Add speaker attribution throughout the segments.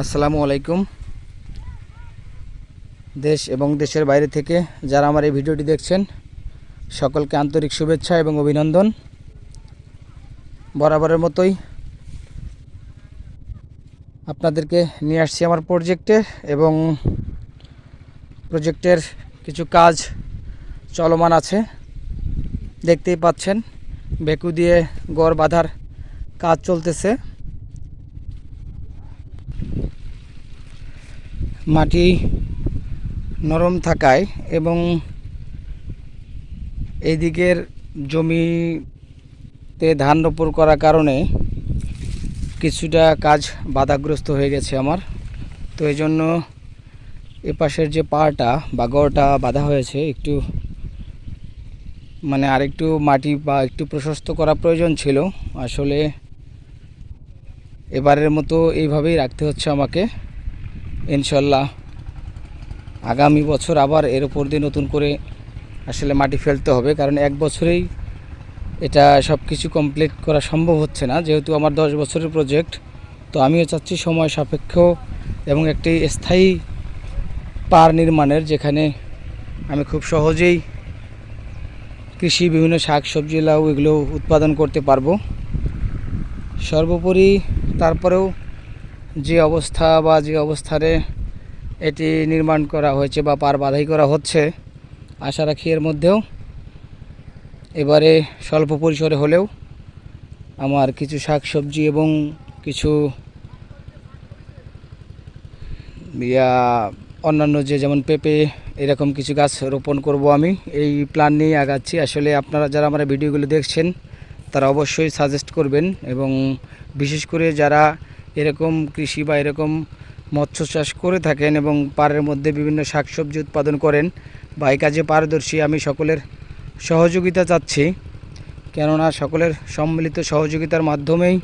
Speaker 1: আসসালামু আলাইকুম। দেশ এবং দেশের বাইরে থেকে যারা আমার এই ভিডিওটি দেখছেন সকলকে আন্তরিক শুভেচ্ছা এবং অভিনন্দন। বরাবরের মতোই আপনাদেরকে নিয়ে আসছি আমার প্রজেক্টে এবং প্রজেক্টের কিছু কাজ চলমান আছে। দেখতেই পাচ্ছেন বেকু দিয়ে গড় বাঁধার কাজ চলতেছে। মাটি নরম থাকায় এবং এই দিকের জমিতে ধান রোপণ করার কারণে কিছুটা কাজ বাধাগ্রস্ত হয়ে গেছে আমার। তো এই জন্য এপাশের যে পাড়টা বা গড়টা বাঁধা হয়েছে একটু আরেকটু মাটি বা একটু প্রশস্ত করা প্রয়োজন ছিল। আসলে এবারের মতো এইভাবেই রাখতে হচ্ছে আমাকে। ইনশাল্লাহ আগামী বছর আবার এর উপর দিয়ে নতুন করে আসলে মাটি ফেলতে হবে, কারণ এক বছরেই এটা সব কিছু কমপ্লিট করা সম্ভব হচ্ছে না, যেহেতু আমার 10 বছরের প্রজেক্ট। তো আমিও চাচ্ছি সময় সাপেক্ষ এবং একটি স্থায়ী পার নির্মাণের, যেখানে আমি খুব সহজেই কৃষি বিভিন্ন শাক সবজি লাউ এগুলো উৎপাদন করতে পারবো। সর্বোপরি তারপরেও যে অবস্থা বা যে অবস্থানে এটি নির্মাণ করা হয়েছে বা পার বাঁধাই করা হচ্ছে, আশা রাখি এর মধ্যেও এবারে স্বল্প পরিসরে হলেও আমার কিছু শাক সবজি এবং কিছু অন্যান্য যেমন পেঁপে এরকম কিছু গাছ রোপণ করব। আমি এই প্ল্যান নিয়ে আগাচ্ছি। আসলে আপনারা যারা আমার ভিডিওগুলো দেখছেন তারা অবশ্যই সাজেস্ট করবেন, এবং বিশেষ করে যারা এরকম কৃষি বা এরকম মৎস্য চাষ করে থাকেন এবং পাড়ের মধ্যে বিভিন্ন শাকসবজি উৎপাদন করেন বা এই কাজে পারদর্শী, আমি সকলের সহযোগিতা চাচ্ছি। কেননা সকলের সম্মিলিত সহযোগিতার মাধ্যমেই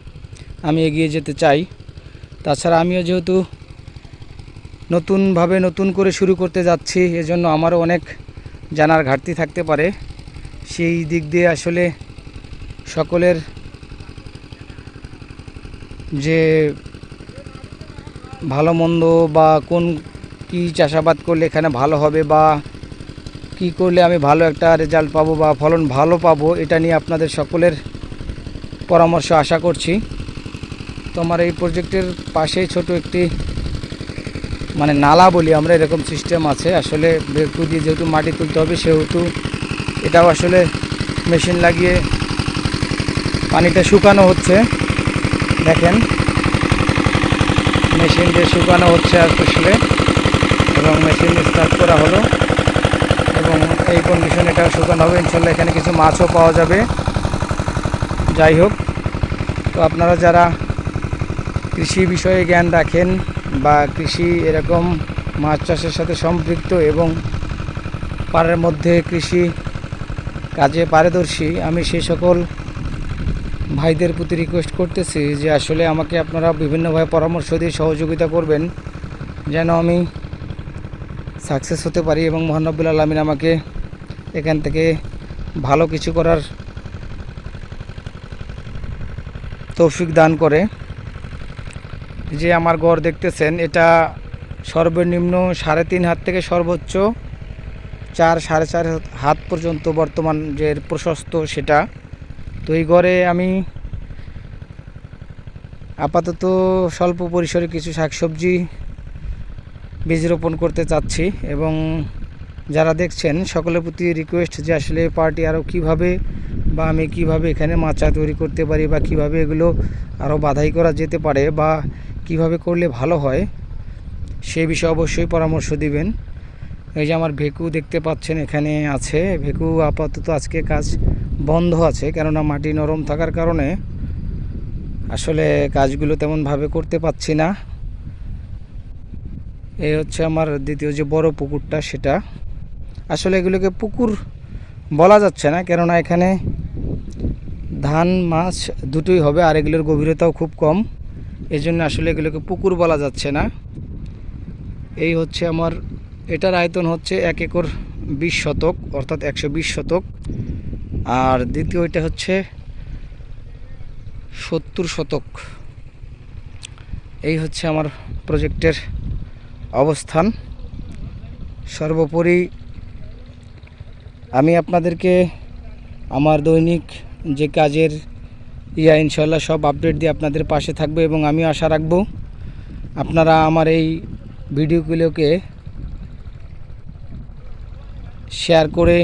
Speaker 1: আমি এগিয়ে যেতে চাই। তাছাড়া আমিও যেহেতু নতুন করে শুরু করতে যাচ্ছি, এজন্য আমারও অনেক জানার ঘাটতি থাকতে পারে। সেই দিক দিয়ে আসলে সকলের যে ভালো মন্দ বা কি চাষাবাদ করলে এখানে ভালো হবে বা কি করলে আমি ভালো একটা রেজাল্ট পাবো বা ফলন ভালো পাবো, এটা নিয়ে আপনাদের সকলের পরামর্শ আশা করছি। তো আমার এই প্রজেক্টের পাশেই ছোট একটি নালা বলি আমরা, এরকম সিস্টেম আছে। আসলে বেকু দিয়ে যেহেতু মাটি তুলতে হবে, সেহেতু এটাও আসলে মেশিন লাগিয়ে পানিটা শুকানো হচ্ছে। দেখেন মেশিন দিয়ে শুকানো হচ্ছে আসলে, এবং মেশিন স্টার্ট করা হলো এবং এই কন্ডিশনে এটাও শুকানো হবে। ইনশাল্লাহ এখানে কিছু মাছও পাওয়া যাবে। যাই হোক, তো আপনারা যারা কৃষি বিষয়ে জ্ঞান রাখেন বা কৃষি এরকম মাছ চাষের সাথে সম্পৃক্ত এবং পাড়ের মধ্যে কৃষি কাজে পারদর্শী, আমি সেই সকল ভাইদের প্রতি রিকোয়েস্ট করতেছি যে আসলে আমাকে আপনারা বিভিন্নভাবে পরামর্শ দিয়ে সহযোগিতা করবেন, যেন আমি সাকসেস হতে পারি এবং মহান রব্বুল আলামিন আমাকে এখান থেকে ভালো কিছু করার তৌফিক দান করে। যে আমার গড় দেখতেছেন, এটা সর্বনিম্ন 3.5 হাত থেকে সর্বোচ্চ 4-4.5 হাত পর্যন্ত বর্তমান যে প্রশস্ত সেটা। তো এই গড়ে আমি আপাতত স্বল্প পরিসরে কিছু শাকসবজি বীজ রোপণ করতে চাচ্ছি, এবং যারা দেখছেন সকলের প্রতি রিকোয়েস্ট যে আসলে পার্টি আরও কীভাবে বা আমি কীভাবে এখানে মাচা তৈরি করতে পারি বা কীভাবে এগুলো আরও বাধাই করা যেতে পারে বা কিভাবে করলে ভালো হয়, সেই বিষয়ে অবশ্যই পরামর্শ দিবেন। এই যে আমার ভেকু দেখতে পাচ্ছেন এখানে আছে। ভেকু আপাতত আজকে কাজ বন্ধ আছে, কেননা মাটি নরম থাকার কারণে আসলে কাজগুলো তেমনভাবে করতে পারছি না। এই হচ্ছে আমার দ্বিতীয় যে বড় পুকুরটা, সেটা আসলে এগুলোকে পুকুর বলা যাচ্ছে না, কেননা এখানে ধান মাছ দুটোই হবে আর এগুলোর গভীরতাও খুব কম, এজন্য আসলে এগুলোকে পুকুর বলা যাচ্ছে না। এই হচ্ছে আমার, এটার আয়তন হচ্ছে 1 একর 20 শতক, অর্থাৎ 120 শতক। আর দ্বিতীয় এটা হচ্ছে 70 শতক। এই হচ্ছে আমার প্রজেক্টের অবস্থান। সর্বোপরি আমি আপনাদেরকে আমার দৈনিক যে কাজের ইনশাল্লাহ সব আপডেট দিয়ে আপনাদের পাশে থাকবে, এবং আমি আশা রাখব আপনারা আমার এই ভিডিওগুলোকে শেয়ার করে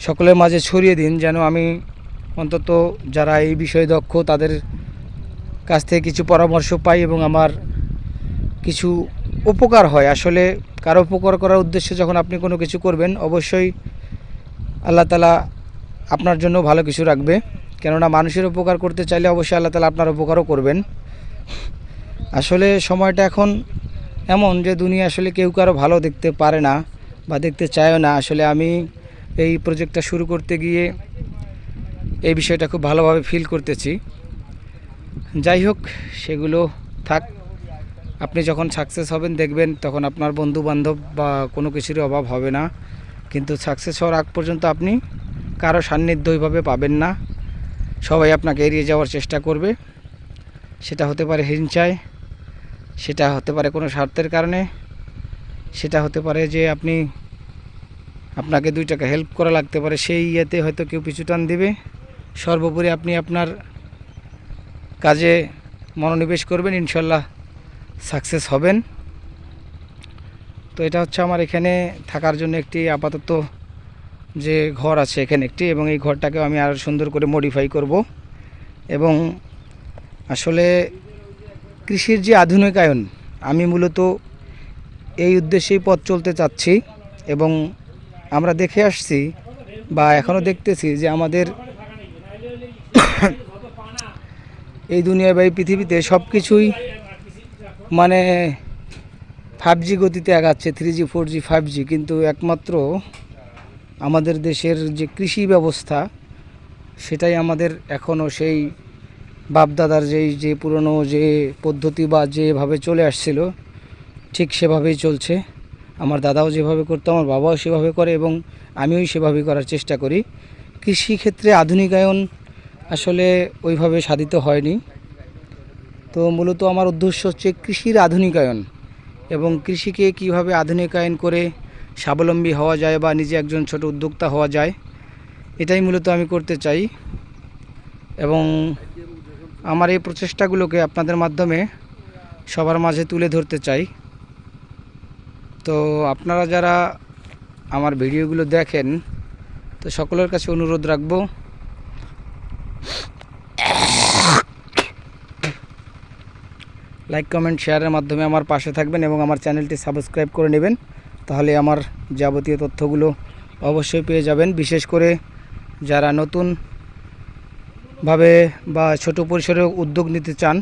Speaker 1: সকলের মাঝে ছড়িয়ে দিন, যেন আমি অন্তত যারা এই বিষয়ে দক্ষ তাদের কাছ থেকে কিছু পরামর্শ পাই এবং আমার কিছু উপকার হয়। আসলে কারো উপকার করার উদ্দেশ্যে যখন আপনি কোনো কিছু করবেন, অবশ্যই আল্লাহ তাআলা আপনার জন্য ভালো কিছু রাখবে। কেননা মানুষের উপকার করতে চাইলে অবশ্যই আল্লাহ তাআলা আপনার উপকারও করবেন। আসলে সময়টা এখন এমন যে দুনিয়া আসলে কেউ কারো ভালো দেখতে পারে না বা দেখতে চায়ও না। আসলে আমি এই প্রজেক্টটা শুরু করতে গিয়ে এই বিষয়টা খুব ভালোভাবে ফিল করতেছি। যাই হোক, সেগুলো থাক। আপনি যখন সাকসেস হবেন দেখবেন তখন আপনার বন্ধু বান্ধব বা কোনো কিছুরই অভাব হবে না, কিন্তু সাকসেস হওয়ার আগ পর্যন্ত আপনি কারো সান্নিধ্য ওইভাবে পাবেন না। সবাই আপনাকে এড়িয়ে যাওয়ার চেষ্টা করবে। সেটা হতে পারে হিংসায়, সেটা হতে পারে কোনো স্বার্থের কারণে, সেটা হতে পারে যে আপনাকে 2 টাকা হেল্প করা লাগতে পারে, সেই ইয়েতে হয়তো কেউ পিছু টান দেবে। সর্বোপরি আপনি আপনার কাজে মনোনিবেশ করবেন, ইনশাল্লাহ সাকসেস হবেন। তো এটা হচ্ছে আমার এখানে থাকার জন্য একটি আপাতত যে ঘর আছে এখানে একটি, এবং এই ঘরটাকেও আমি আরও সুন্দর করে মডিফাই করব। এবং আসলে কৃষির যে আধুনিকায়ন, আমি মূলত এই উদ্দেশ্যেই পথ চলতে চাচ্ছি। এবং আমরা দেখে আসছি বা এখনও দেখতেছি যে আমাদের এই দুনিয়ায় বা এই পৃথিবীতে সব কিছুই মানে 5G গতিতে আগাচ্ছে, 3G 4G 5G, কিন্তু একমাত্র আমাদের দেশের যে কৃষি ব্যবস্থা সেটাই আমাদের এখনও সেই বাপদাদার যে পুরনো যে পদ্ধতি বা যেভাবে চলে আসছিল ঠিক সেভাবেই চলছে। আমার দাদাও যেভাবে করতো, আমার বাবাও সেভাবে করে, এবং আমিও সেভাবেই করার চেষ্টা করি। কৃষিক্ষেত্রে আধুনিকায়ন আসলে ওইভাবে সাধিত হয়নি। তো মূলত আমার উদ্দেশ্য হচ্ছে কৃষির আধুনিকায়ন, এবং কৃষিকে কিভাবে আধুনিকায়ন করে স্বাবলম্বী হওয়া যায় বা নিজে একজন ছোট উদ্যোক্তা হওয়া যায়, এটাই মূলত আমি করতে চাই। এবং আমার এই প্রচেষ্টাগুলোকে আপনাদের মাধ্যমে সবার মাঝে তুলে ধরতে চাই। তো আপনারা যারা আমার ভিডিওগুলো দেখেন, তো সকলের কাছে অনুরোধ রাখবো লাইক কমেন্ট শেয়ারের মাধ্যমে আমার পাশে থাকবেন এবং আমার চ্যানেলটি সাবস্ক্রাইব করে নেবেন। তাহলে আমার যাবতীয় তথ্যগুলো অবশ্যই পেয়ে যাবেন। বিশেষ করে যারা নতুনভাবে বা ছোট পরিসরে উদ্যোগ নিতে চান,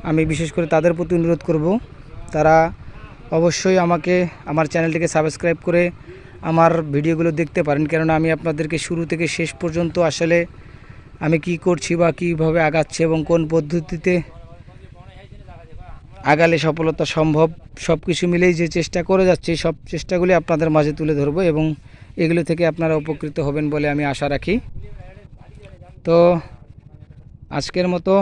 Speaker 1: আমি বিশেষ করে তাদের প্রতি অনুরোধ করব তারা অবশ্যই আমাকে আমার চ্যানেলটিকে সাবস্ক্রাইব করে আমার ভিডিওগুলো দেখতে পারেন। কেননা আমি আপনাদেরকে শুরু থেকে শেষ পর্যন্ত আসলে আমি কি করছি বা কীভাবে আগাচ্ছি এবং কোন পদ্ধতিতে আগালে সফলতা সম্ভব, সব কিছু মিলেই যে চেষ্টা করে যাচ্ছি, সব চেষ্টাগুলি আপনাদের মাঝে তুলে ধরবো, এবং এগুলো থেকে আপনারা উপকৃত হবেন বলে আমি আশা রাখি। তো আজকের মতো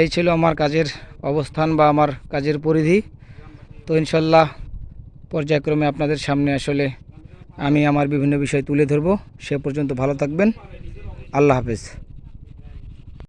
Speaker 1: এই ছিল আমার কাজের অবস্থান বা আমার কাজের পরিধি। তো ইনশাল্লাহ পর্যায়ক্রমে আপনাদের সামনে আসলে আমি আমার বিভিন্ন বিষয় তুলে ধরবো। সে পর্যন্ত ভালো থাকবেন। আল্লাহ হাফেজ।